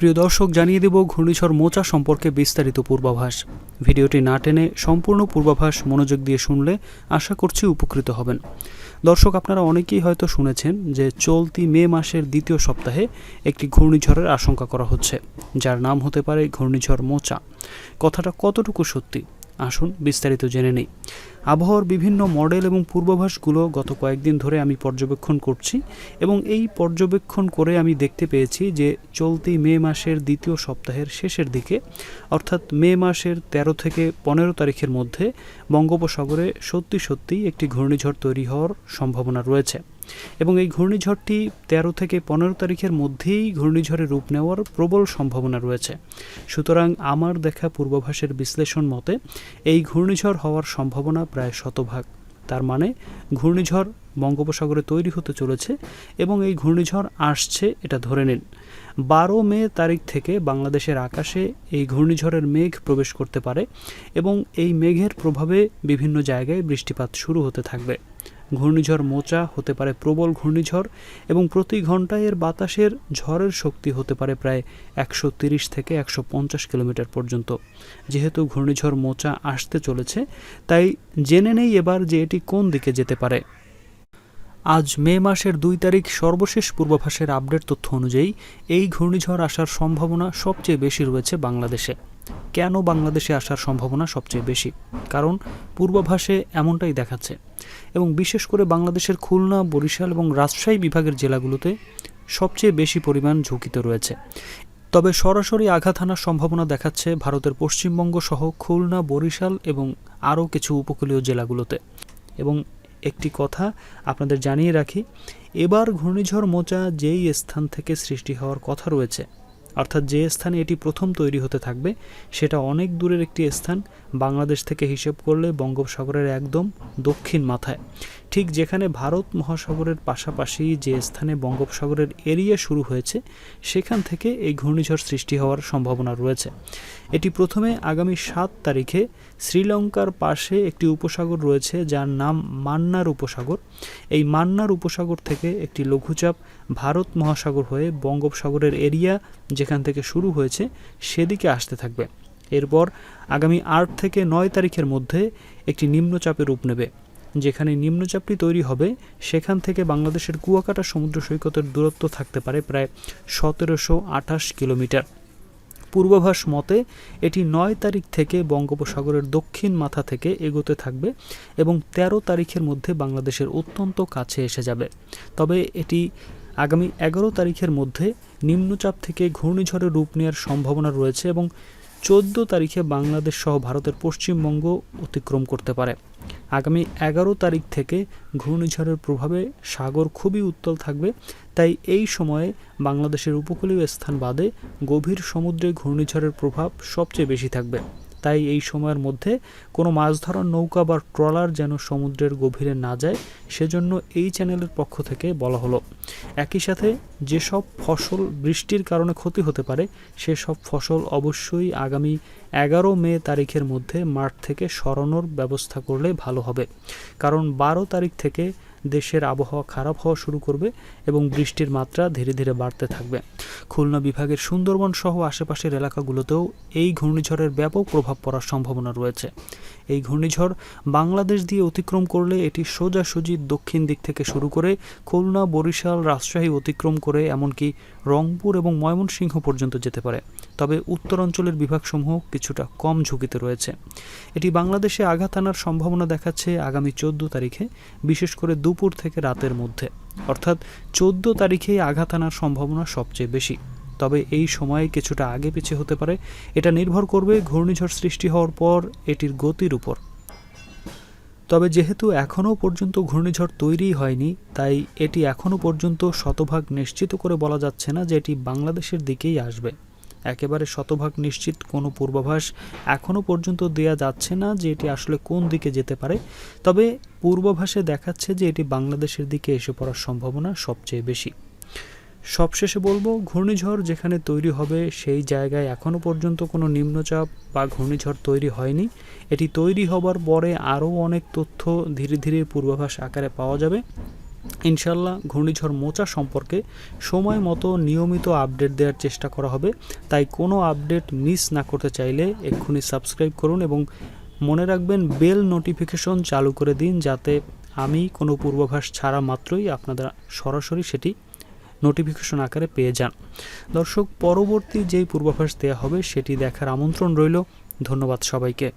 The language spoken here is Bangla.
প্রিয় দর্শক, জানিয়ে দেব ঘূর্ণিঝড় মোচা সম্পর্কে বিস্তারিত পূর্বাভাস। ভিডিওটি না টেনে সম্পূর্ণ পূর্বাভাস মনোযোগ দিয়ে শুনলে আশা করছি উপকৃত হবেন। দর্শক, আপনারা অনেকেই হয়তো শুনেছেন যে চলতি মে মাসের দ্বিতীয় সপ্তাহে একটি ঘূর্ণিঝড়ের আশঙ্কা করা হচ্ছে, যার নাম হতে পারে ঘূর্ণিঝড় মোচা। কথাটা কতটুকু সত্যি, আসুন বিস্তারিত জেনে নিই। আবহাওয়ার বিভিন্ন মডেল এবং পূর্বাভাসগুলো গত কয়েকদিন ধরে আমি পর্যবেক্ষণ করছি এবং এই পর্যবেক্ষণ করে আমি দেখতে পেয়েছি যে চলতি মে মাসের দ্বিতীয় সপ্তাহের শেষের দিকে, অর্থাৎ মে মাসের 13 থেকে 15 তারিখের মধ্যে বঙ্গোপসাগরে সত্যি একটি ঘূর্ণিঝড় তৈরি হওয়ার সম্ভাবনা রয়েছে এবং এই ঘূর্ণিঝড়টি 13 থেকে 15 তারিখের মধ্যেই ঘূর্ণিঝড়ের রূপ নেওয়ার প্রবল সম্ভাবনা রয়েছে। সুতরাং আমার দেখা পূর্বাভাসের বিশ্লেষণ মতে এই ঘূর্ণিঝড় হওয়ার সম্ভাবনা প্রায় 100%। তার মানে ঘূর্ণিঝড় বঙ্গোপসাগরে তৈরি হতে চলেছে এবং এই ঘূর্ণিঝড় আসছে, এটা ধরে নিন। 12 মে তারিখ থেকে বাংলাদেশের আকাশে এই ঘূর্ণিঝড়ের মেঘ প্রবেশ করতে পারে এবং এই মেঘের প্রভাবে বিভিন্ন জায়গায় বৃষ্টিপাত শুরু হতে থাকবে। ঘূর্ণিঝড় মোচা হতে পারে প্রবল ঘূর্ণিঝড় এবং প্রতি ঘন্টায় এর বাতাসের ঝড়ের শক্তি হতে পারে প্রায় 130 থেকে 150 কিলোমিটার পর্যন্ত। যেহেতু ঘূর্ণিঝড় মোচা আসতে চলেছে, তাই জেনে নেই এবার যে এটি কোন দিকে যেতে পারে। আজ মে মাসের 2 তারিখ সর্বশেষ পূর্বাভাসের আপডেট তথ্য অনুযায়ী এই ঘূর্ণিঝড় আসার সম্ভাবনা সবচেয়ে বেশি রয়েছে বাংলাদেশে। কেন বাংলাদেশে আসার সম্ভাবনা সবচেয়ে বেশি? কারণ পূর্বাভাসে এমনটাই দেখাচ্ছে এবং বিশেষ করে বাংলাদেশের খুলনা, বরিশাল এবং রাজশাহী বিভাগের জেলাগুলোতে সবচেয়ে বেশি পরিমাণ ঝুঁকিতে রয়েছে। তবে সরাসরি আঘাত হানার সম্ভাবনা দেখাচ্ছে ভারতের পশ্চিমবঙ্গ সহ খুলনা, বরিশাল এবং আরও কিছু উপকূলীয় জেলাগুলোতে। এবং একটি কথা আপনাদের জানিয়ে রাখি, এবার ঘূর্ণিঝড় মোচা যেই স্থান থেকে সৃষ্টি হওয়ার কথা রয়েছে, অর্থাৎ যে স্থানে এটি প্রথম তৈরি হতে থাকবে, সেটা অনেক দূরের একটি স্থান। বাংলাদেশ থেকে হিসেব করলে বঙ্গোপসাগরের একদম দক্ষিণ মাথায়, ঠিক যেখানে ভারত মহাসাগরের পাশাপাশি যে স্থানে বঙ্গোপসাগরের এরিয়া শুরু হয়েছে, সেখান থেকে এই ঘূর্ণিঝড় সৃষ্টি হওয়ার সম্ভাবনা রয়েছে। এটি প্রথমে আগামী 7 তারিখে শ্রীলঙ্কার পাশে একটি উপসাগর রয়েছে যার নাম মান্নার উপসাগর। এই মান্নার উপসাগর থেকে একটি লঘুচাপ ভারত মহাসাগর হয়ে বঙ্গোপসাগরের এরিয়া যেখান থেকে শুরু হয়েছে সেদিকে আসতে থাকবে। এরপর আগামী 8 থেকে 9 তারিখের মধ্যে একটি নিম্নচাপের রূপ নেবে। যেখানে নিম্নচাপটি তৈরি হবে সেখান থেকে বাংলাদেশের কুয়াকাটা সমুদ্র সৈকতের দূরত্ব থাকতে পারে প্রায় 1728 কিলোমিটার। পূর্বাভাস মতে এটি 9 তারিখ থেকে বঙ্গোপসাগরের দক্ষিণ মাথা থেকে এগোতে থাকবে এবং 13 তারিখের মধ্যে বাংলাদেশের অত্যন্ত কাছে এসে যাবে। তবে এটি আগামী 11 তারিখের মধ্যে নিম্নচাপ থেকে ঘূর্ণিঝড়ের রূপ নেওয়ার সম্ভাবনা রয়েছে এবং 14 তারিখে বাংলাদেশ সহ ভারতের পশ্চিমবঙ্গ অতিক্রম করতে পারে। আগামী 11 তারিখ থেকে ঘূর্ণিঝড়ের প্রভাবে সাগর খুবই উত্তাল থাকবে, তাই এই সময়ে বাংলাদেশের উপকূলীয় স্থান বাদে গভীর সমুদ্রে ঘূর্ণিঝড়ের প্রভাব সবচেয়ে বেশি থাকবে। তাই এই সময়ের মধ্যে কোনো মাছ ধরার নৌকা বা ট্রলার যেন সমুদ্রের গভীরে না যায়, সেজন্য এই চ্যানেলের পক্ষ থেকে বলা হলো। একই সাথে যেসব ফসল বৃষ্টির কারণে ক্ষতি হতে পারে, সেসব ফসল অবশ্যই আগামী 11 মে তারিখের মধ্যে মাঠ থেকে সরানোর ব্যবস্থা করলে ভালো হবে। কারণ 12 তারিখ থেকে দেশের আবহাওয়া খারাপ হওয়া শুরু করবে এবং বৃষ্টির মাত্রা ধীরে ধীরে বাড়তে থাকবে। খুলনা বিভাগের সুন্দরবন সহ আশেপাশের এলাকাগুলোতেও এই ঘূর্ণিঝড়ের ব্যাপক প্রভাব পড়ার সম্ভাবনা রয়েছে। এই ঘূর্ণিঝড় বাংলাদেশ দিয়ে অতিক্রম করলে এটি সোজাসুজি দক্ষিণ দিক থেকে শুরু করে খুলনা, বরিশাল, রাজশাহী অতিক্রম করে এমনকি রংপুর এবং ময়মনসিংহ পর্যন্ত যেতে পারে। তবে উত্তরাঞ্চলের বিভাগসমূহ কিছুটা কম ঝুঁকিতে রয়েছে। এটি বাংলাদেশে আঘাত আনার সম্ভাবনা দেখাচ্ছে আগামী 14 তারিখে, বিশেষ করে দুপুর থেকে রাতের মধ্যে, অর্থাৎ 14 তারিখেই আঘাত আনার সম্ভাবনা সবচেয়ে বেশি। তবে এই সময়ে কিছুটা আগে পিছিয়ে হতে পারে, এটা নির্ভর করবে ঘূর্ণিঝড় সৃষ্টি হওয়ার পর এটির গতির উপর। তবে যেহেতু এখনও পর্যন্ত ঘূর্ণিঝড় তৈরি হয়নি, তাই এটি এখনও পর্যন্ত শতভাগ নিশ্চিত করে বলা যাচ্ছে না যে এটি বাংলাদেশের দিকেই আসবে। একেবারে শতভাগ নিশ্চিত কোনো পূর্বাভাস এখনও পর্যন্ত দেয়া যাচ্ছে না যে এটি আসলে কোন দিকে যেতে পারে। তবে পূর্বাভাসে দেখাচ্ছে যে এটি বাংলাদেশের দিকে এসে পড়ার সম্ভাবনা সবচেয়ে বেশি। সবশেষে বলবো, ঘূর্ণিঝড় যেখানে তৈরি হবে সেই জায়গায় এখনও পর্যন্ত কোনো নিম্নচাপ বা ঘূর্ণিঝড় তৈরি হয়নি। এটি তৈরি হবার পরে আরও অনেক তথ্য ধীরে ধীরে পূর্বাভাস আকারে পাওয়া যাবে ইনশাল্লাহ ঘূর্ণিঝড় মোচা সম্পর্কে সময় মতো নিয়মিত আপডেট দেওয়ার চেষ্টা করা হবে। তাই কোনো আপডেট মিস না করতে চাইলে এক্ষুনি সাবস্ক্রাইব করুন এবং মনে রাখবেন বেল নোটিফিকেশন চালু করে দিন, যাতে আমি কোনো পূর্বাভাস ছাড়া মাত্রই আপনারা সরাসরি সেটি নোটিফিকেশন আকারে পেয়ে যান। দর্শক, পরবর্তী যেই পূর্বাভাস দেওয়া হবে সেটি দেখার আমন্ত্রণ রইল। ধন্যবাদ সবাইকে।